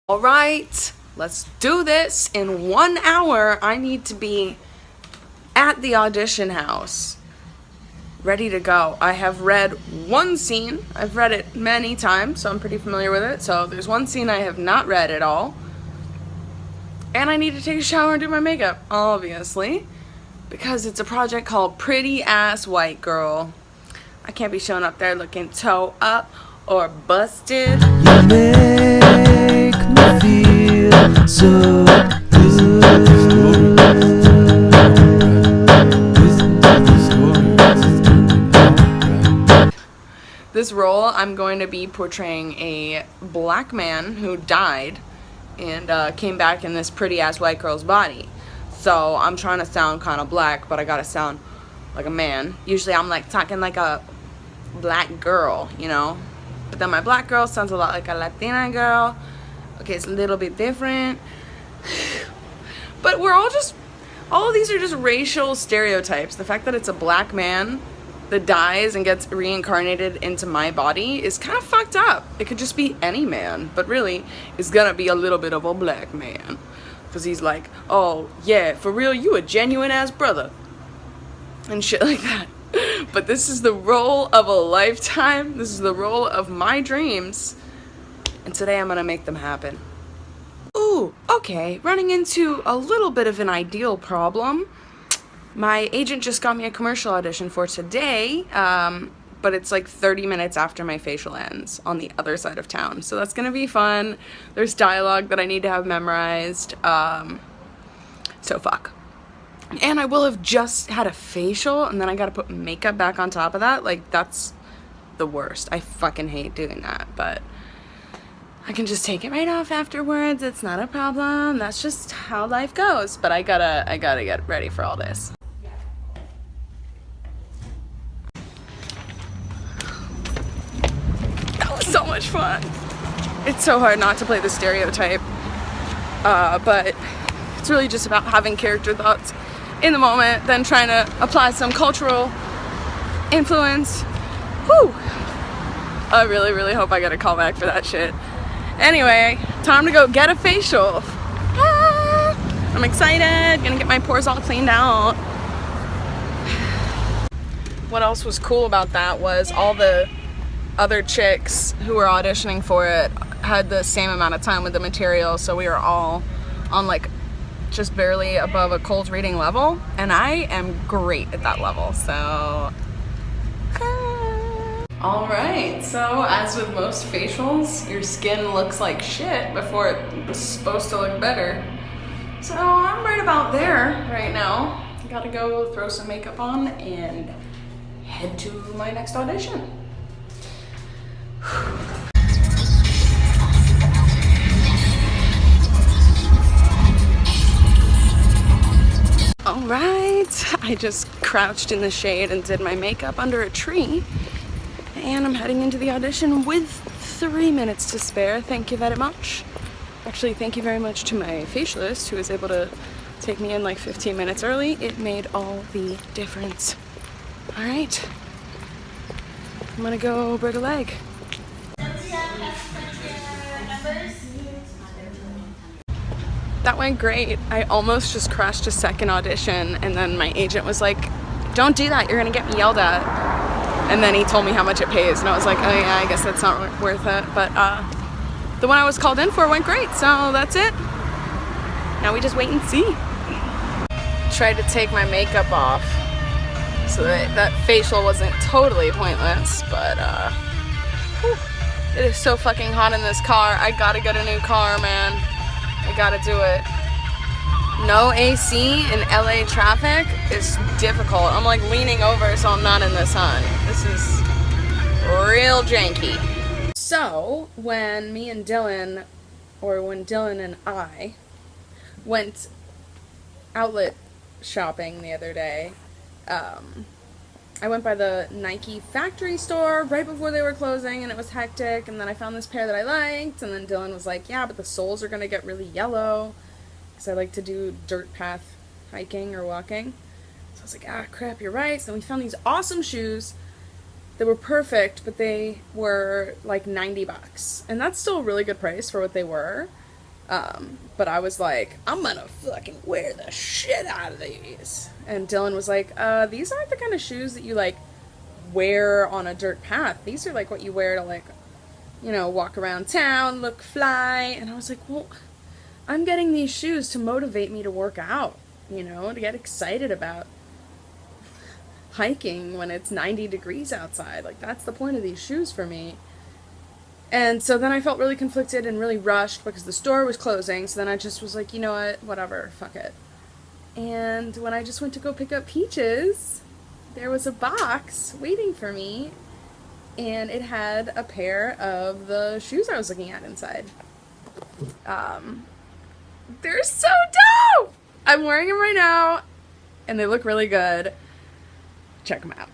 All right, let's do this. In 1 hour, I need to be at the audition house, ready to go. I have read one scene. I've read it many times, so I'm pretty familiar with it. So there's one scene I have not read at all. And I need to take a shower and do my makeup, obviously, because it's a project called Pretty Ass White Girl. I can't be showing up there looking toe up or busted. You make me feel so good. This role, I'm going to be portraying a black man who died and came back in this pretty ass white girl's body. So I'm trying to sound kind of black, but I gotta sound like a man. Usually I'm like talking like a black girl, you know? But then my black girl sounds a lot like a Latina girl. Okay, it's a little bit different. But all of these are just racial stereotypes. The fact that it's a black man that dies and gets reincarnated into my body is kind of fucked up. It could just be any man, but really, it's gonna be a little bit of a black man. Because he's like, oh, yeah, for real, you a genuine ass brother. And shit like that. But this is the role of a lifetime. This is the role of my dreams. And today I'm gonna make them happen. Ooh, okay, running into a little bit of an ideal problem. My agent just got me a commercial audition for today, but it's like 30 minutes after my facial ends on the other side of town. So that's gonna be fun. There's dialogue that I need to have memorized. So fuck. And I will have just had a facial and then I gotta put makeup back on top of that. Like, that's the worst. I fucking hate doing that, but I can just take it right off afterwards. It's not a problem. That's just how life goes. But I gotta get ready for all this. That was so much fun. It's so hard not to play the stereotype. But it's really just about having character thoughts in the moment, then trying to apply some cultural influence. Whew. I really, really hope I get a call back for that shit. Anyway, time to go get a facial. Ah, I'm excited. Gonna get my pores all cleaned out. What else was cool about that was all the other chicks who were auditioning for it had the same amount of time with the material, so we were all on like just barely above a cold reading level, and I am great at that level, so alright, so as with most facials, your skin looks like shit before it's supposed to look better. So I'm right about there right now. I gotta go throw some makeup on and head to my next audition. Alright, I just crouched in the shade and did my makeup under a tree. And I'm heading into the audition with 3 minutes to spare. Thank you very much. Actually, thank you very much to my facialist who was able to take me in like 15 minutes early. It made all the difference. Alright, I'm gonna go break a leg. That went great. I almost just crashed a second audition, and then my agent was like, don't do that, you're gonna get me yelled at. And then he told me how much it pays, and I was like, oh yeah, I guess that's not worth it. But the one I was called in for went great, so that's it. Now we just wait and see. Tried to take my makeup off so that facial wasn't totally pointless, but whew, it is so fucking hot in this car. I gotta get a new car, man. I gotta do it. No AC in LA traffic is difficult. I'm like leaning over so I'm not in the sun. This is real janky. So when me and Dylan, or when Dylan and I went outlet shopping the other day, I went by the Nike factory store right before they were closing, and it was hectic, and then I found this pair that I liked, and then Dylan was like, yeah, but the soles are gonna get really yellow, because I like to do dirt path hiking or walking. So I was like, ah, crap, you're right. So then we found these awesome shoes that were perfect, but they were like $90. And that's still a really good price for what they were. But I was like, I'm gonna fucking wear the shit out of these. And Dylan was like, these aren't the kind of shoes that you, like, wear on a dirt path. These are, like, what you wear to, like, you know, walk around town, look fly. And I was like, well, I'm getting these shoes to motivate me to work out, you know, to get excited about hiking when it's 90 degrees outside. Like, that's the point of these shoes for me. And so then I felt really conflicted and really rushed because the store was closing. So then I just was like, you know what, whatever, fuck it. And when I just went to go pick up Peaches, there was a box waiting for me, and it had a pair of the shoes I was looking at inside. They're so dope! I'm wearing them right now, and they look really good. Check them out.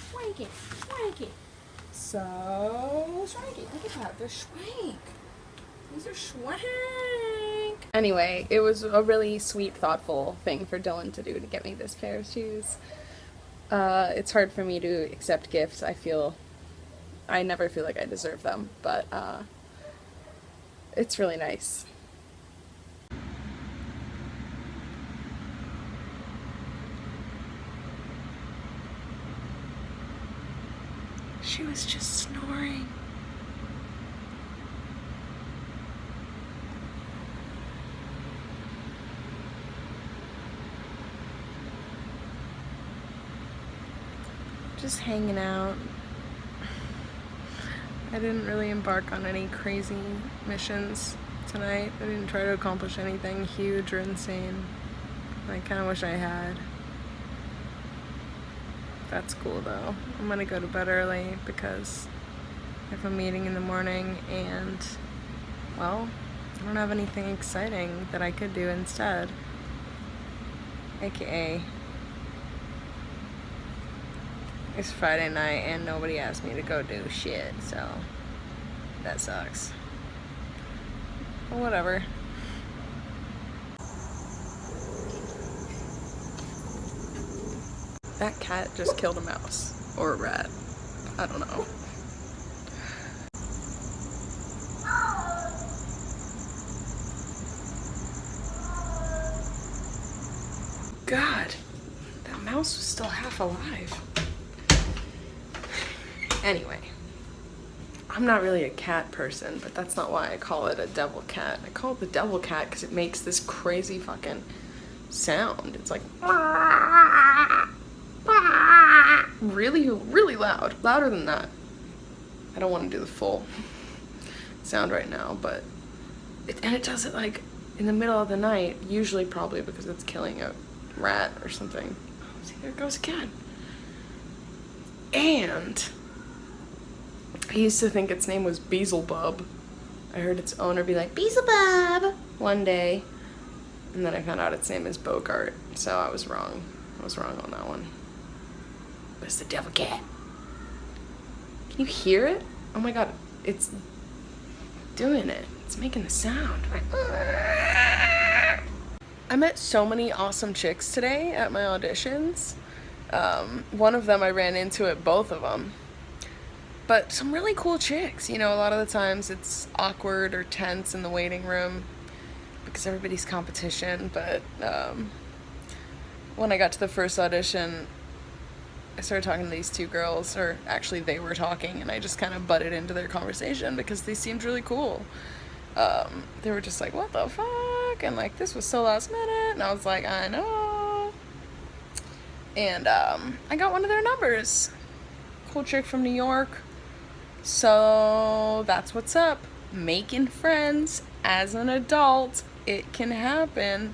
Swanky, swanky. So swanky. Look at that. They're swank. These are swank. Anyway, it was a really sweet, thoughtful thing for Dylan to do to get me this pair of shoes. It's hard for me to accept gifts. I never feel like I deserve them, but it's really nice. She was just snoring. Just hanging out. I didn't really embark on any crazy missions tonight. I didn't try to accomplish anything huge or insane. I kind of wish I had. That's cool though. I'm gonna go to bed early because I have a meeting in the morning and, well, I don't have anything exciting that I could do instead. AKA, it's Friday night and nobody asked me to go do shit, so that sucks. But whatever. That cat just killed a mouse. Or a rat. I don't know. God, that mouse was still half alive. Anyway, I'm not really a cat person, but that's not why I call it a devil cat. I call it the devil cat because it makes this crazy fucking sound. It's like really, really loud. Louder than that. I don't want to do the full sound right now, but it does it like in the middle of the night, usually probably because it's killing a rat or something. See, there it goes again. And I used to think its name was Beelzebub. I heard its owner be like, Beelzebub, one day. And then I found out its name is Bogart. So I was wrong. I was wrong on that one. But it's the devil cat. Can you hear it? Oh my god, it's doing it. It's making the sound. I met so many awesome chicks today at my auditions. One of them I ran into at both of them. But some really cool chicks. You know, a lot of the times it's awkward or tense in the waiting room because everybody's competition. But when I got to the first audition, I started talking to these two girls, or actually they were talking, and I just kind of butted into their conversation because they seemed really cool. They were just like, what the fuck? And like, this was so last minute. And I was like, I know. And I got one of their numbers. Cool chick from New York. So that's what's up. Making friends as an adult. It can happen.